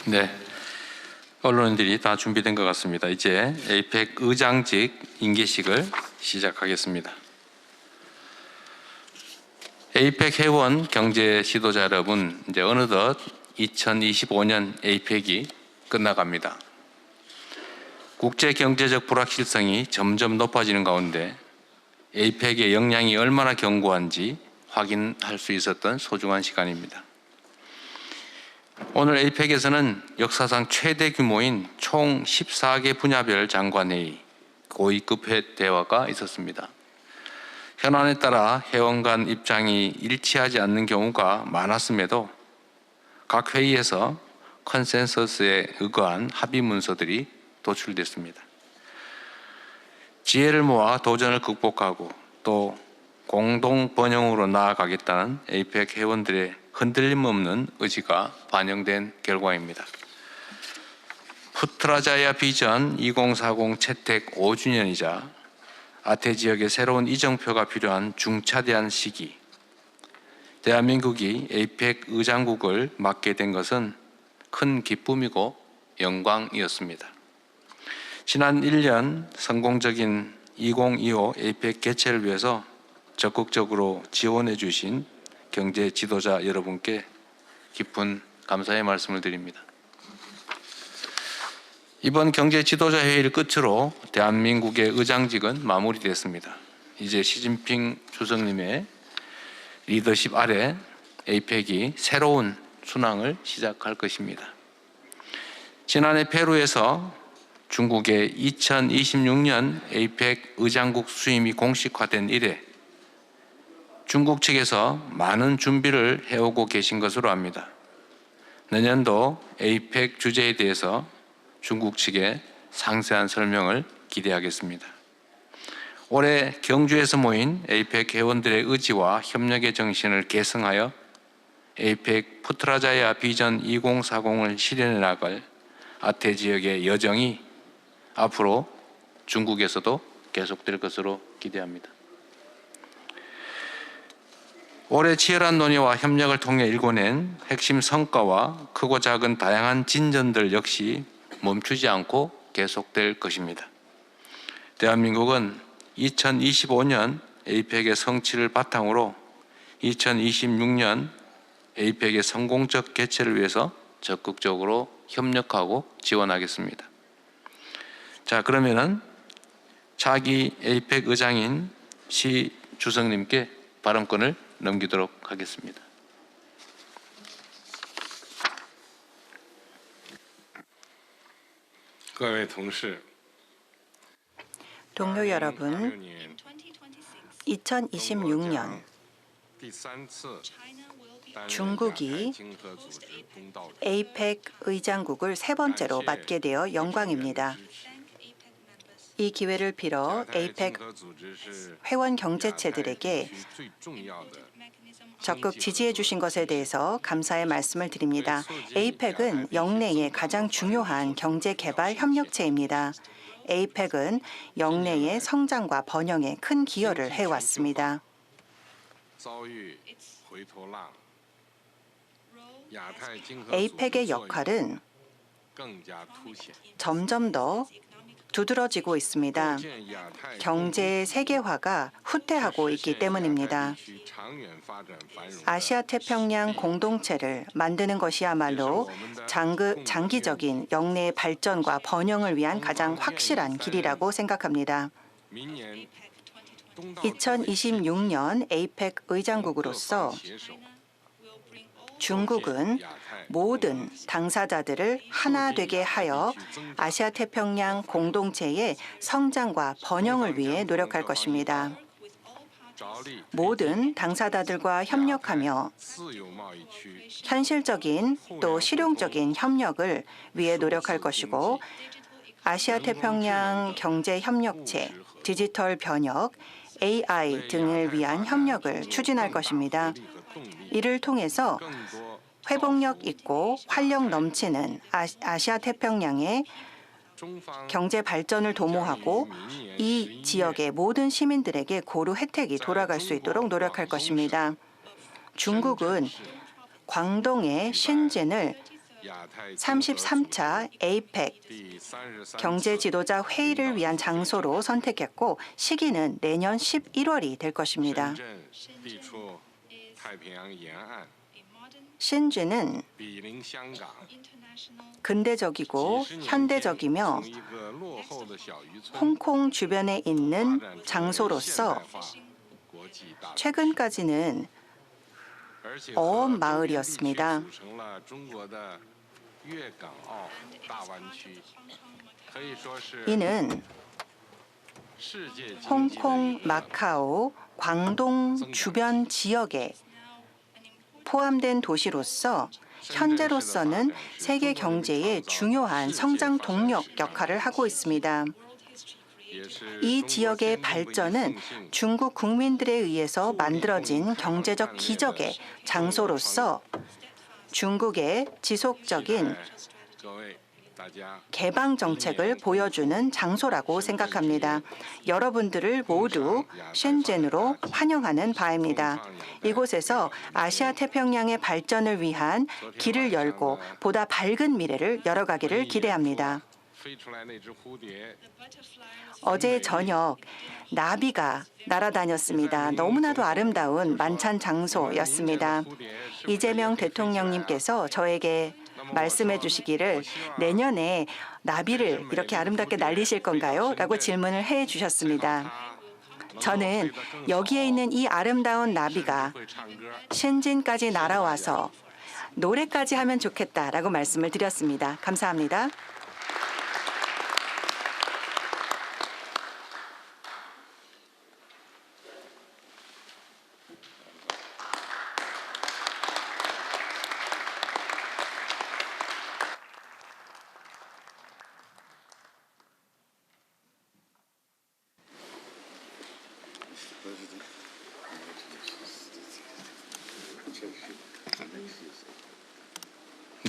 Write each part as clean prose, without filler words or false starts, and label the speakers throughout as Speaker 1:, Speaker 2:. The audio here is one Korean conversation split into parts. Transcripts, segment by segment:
Speaker 1: 네, 언론인들이 다 준비된 것 같습니다. 이제 에이펙 의장직 인계식을 시작하겠습니다. 에이펙 회원 경제 지도자 여러분, 이제 어느덧 2025년 에이펙이 끝나갑니다. 국제 경제적 불확실성이 점점 높아지는 가운데 에이펙의 역량이 얼마나 견고한지 확인할 수 있었던 소중한 시간입니다. 오늘 에이펙에서는 역사상 최대 규모인 총 14개 분야별 장관회의, 고위급 대화가 있었습니다. 현안에 따라 회원 간 입장이 일치하지 않는 경우가 많았음에도 각 회의에서 컨센서스에 의거한 합의 문서들이 도출됐습니다. 지혜를 모아 도전을 극복하고 또 공동 번영으로 나아가겠다는 에이펙 회원들의 흔들림 없는 의지가 반영된 결과입니다. 푸트라자야 비전 2040 채택 5주년이자 아태 지역의 새로운 이정표가 필요한 중차대한 시기, 대한민국이 에이펙 의장국을 맡게 된 것은 큰 기쁨이고 영광이었습니다. 지난 1년 성공적인 2025 에이펙 개최를 위해서 적극적으로 지원해 주신 경제 지도자 여러분께 깊은 감사의 말씀을 드립니다. 이번 경제 지도자 회의를 끝으로 대한민국의 의장직은 마무리됐습니다. 이제 시진핑 주석님의 리더십 아래 에이펙이 새로운 순항을 시작할 것입니다. 지난해 페루에서 중국의 2026년 에이펙 의장국 수임이 공식화된 이래 중국 측에서 많은 준비를 해오고 계신 것으로 압니다. 내년도 에이펙 주제에 대해서 중국 측의 상세한 설명을 기대하겠습니다. 올해 경주에서 모인 에이펙 회원들의 의지와 협력의 정신을 계승하여 에이펙 푸트라자야 비전 2040을 실현해 나갈 아태 지역의 여정이 앞으로 중국에서도 계속될 것으로 기대합니다. 올해 치열한 논의와 협력을 통해 일궈낸 핵심 성과와 크고 작은 다양한 진전들 역시 멈추지 않고 계속될 것입니다. 대한민국은 2025년 에이펙의 성취를 바탕으로 2026년 에이펙의 성공적 개최를 위해서 적극적으로 협력하고 지원하겠습니다. 자, 그러면은 차기 에이펙 의장인 시 주석님께 발언권을 넘기도록 하겠습니다.
Speaker 2: 동료 여러분, 2026년 중국이 에이펙 의장국을 세 번째로 맡게 되어 영광입니다. 이 기회를 빌어 에이펙 회원 경제체들에게 적극 지지해 주신 것에 대해서 감사의 말씀을 드립니다. 에이펙은 영내의 가장 중요한 경제개발 협력체입니다. 에이펙은 영내의 성장과 번영에 큰 기여를 해왔습니다. 에이펙의 역할은 점점 더 두드러지고 있습니다. 경제 세계화가 후퇴하고 있기 때문입니다. 아시아 태평양 공동체를 만드는 것이야말로 장기적인 영내의 발전과 번영을 위한 가장 확실한 길이라고 생각합니다. 2026년 에이펙 의장국으로서 중국은 모든 당사자들을 하나 되게 하여 아시아 태평양 공동체의 성장과 번영을 위해 노력할 것입니다. 모든 당사자들과 협력하며 현실적인 또 실용적인 협력을 위해 노력할 것이고 아시아 태평양 경제협력체, 디지털 변혁, AI 등을 위한 협력을 추진할 것입니다. 이를 통해서 회복력 있고 활력 넘치는 아시아 태평양의 경제 발전을 도모하고 이 지역의 모든 시민들에게 고루 혜택이 돌아갈 수 있도록 노력할 것입니다. 중국은 광동의 신진을 33차 에이펙 경제 지도자 회의를 위한 장소로 선택했고 시기는 내년 11월이 될 것입니다. 신주는 근대적이고 현대적이며 홍콩 주변에 있는 장소로서 최근까지는 어업 마을이었습니다. 이는 홍콩, 마카오, 광동 주변 지역에 포함된 도시로서 현재로서는 세계 경제의 중요한 성장 동력 역할을 하고 있습니다. 이 지역의 발전은 중국 국민들에 의해서 만들어진 경제적 기적의 장소로서 중국의 지속적인 개방 정책을 보여주는 장소라고 생각합니다. 여러분들을 모두 셴젠으로 환영하는 바입니다. 이곳에서 아시아 태평양의 발전을 위한 길을 열고 보다 밝은 미래를 열어가기를 기대합니다. 어제 저녁 나비가 날아다녔습니다. 너무나도 아름다운 만찬 장소였습니다. 이재명 대통령님께서 저에게 말씀해 주시기를 내년에 나비를 이렇게 아름답게 날리실 건가요? 라고 질문을 해 주셨습니다. 저는 여기에 있는 이 아름다운 나비가 신진까지 날아와서 노래까지 하면 좋겠다라고 말씀을 드렸습니다. 감사합니다.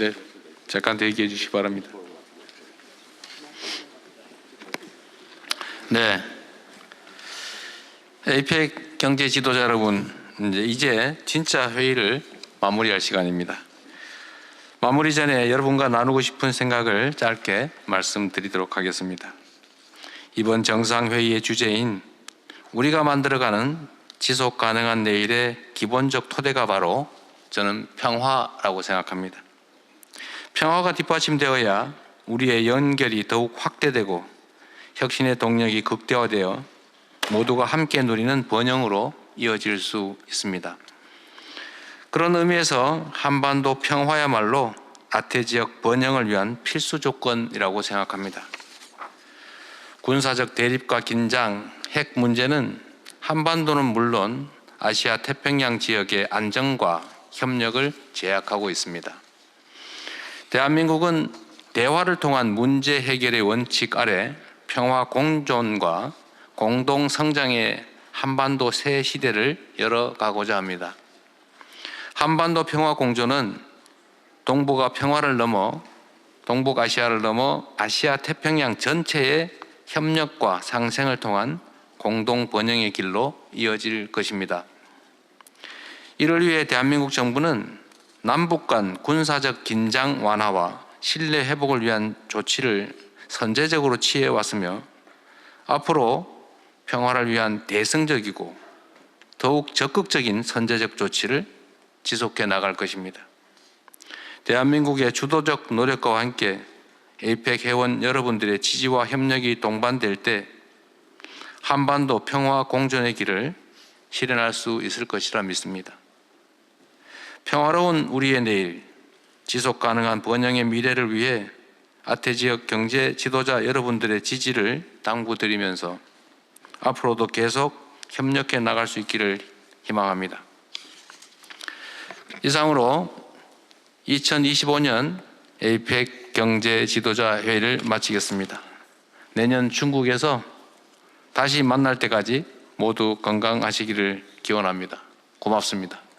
Speaker 1: 네, 잠깐 대기해 주시기 바랍니다. 네, 에이펙 경제 지도자 여러분, 이제 진짜 회의를 마무리할 시간입니다. 마무리 전에 여러분과 나누고 싶은 생각을 짧게 말씀드리도록 하겠습니다. 이번 정상회의의 주제인 우리가 만들어가는 지속 가능한 내일의 기본적 토대가 바로 저는 평화라고 생각합니다. 평화가 뒷받침되어야 우리의 연결이 더욱 확대되고 혁신의 동력이 극대화되어 모두가 함께 누리는 번영으로 이어질 수 있습니다. 그런 의미에서 한반도 평화야말로 아태 지역 번영을 위한 필수 조건이라고 생각합니다. 군사적 대립과 긴장, 핵 문제는 한반도는 물론 아시아 태평양 지역의 안정과 협력을 제약하고 있습니다. 대한민국은 대화를 통한 문제 해결의 원칙 아래 평화 공존과 공동 성장의 한반도 새 시대를 열어가고자 합니다. 한반도 평화 공존은 동북아 평화를 넘어 동북아시아를 넘어 아시아 태평양 전체의 협력과 상생을 통한 공동 번영의 길로 이어질 것입니다. 이를 위해 대한민국 정부는 남북 간 군사적 긴장 완화와 신뢰 회복을 위한 조치를 선제적으로 취해 왔으며 앞으로 평화를 위한 대승적이고 더욱 적극적인 선제적 조치를 지속해 나갈 것입니다. 대한민국의 주도적 노력과 함께 에이펙 회원 여러분들의 지지와 협력이 동반될 때 한반도 평화 공존의 길을 실현할 수 있을 것이라 믿습니다. 평화로운 우리의 내일, 지속 가능한 번영의 미래를 위해 아태 지역 경제 지도자 여러분들의 지지를 당부드리면서 앞으로도 계속 협력해 나갈 수 있기를 희망합니다. 이상으로 2025년 에이펙 경제 지도자 회의를 마치겠습니다. 내년 중국에서 다시 만날 때까지 모두 건강하시기를 기원합니다. 고맙습니다.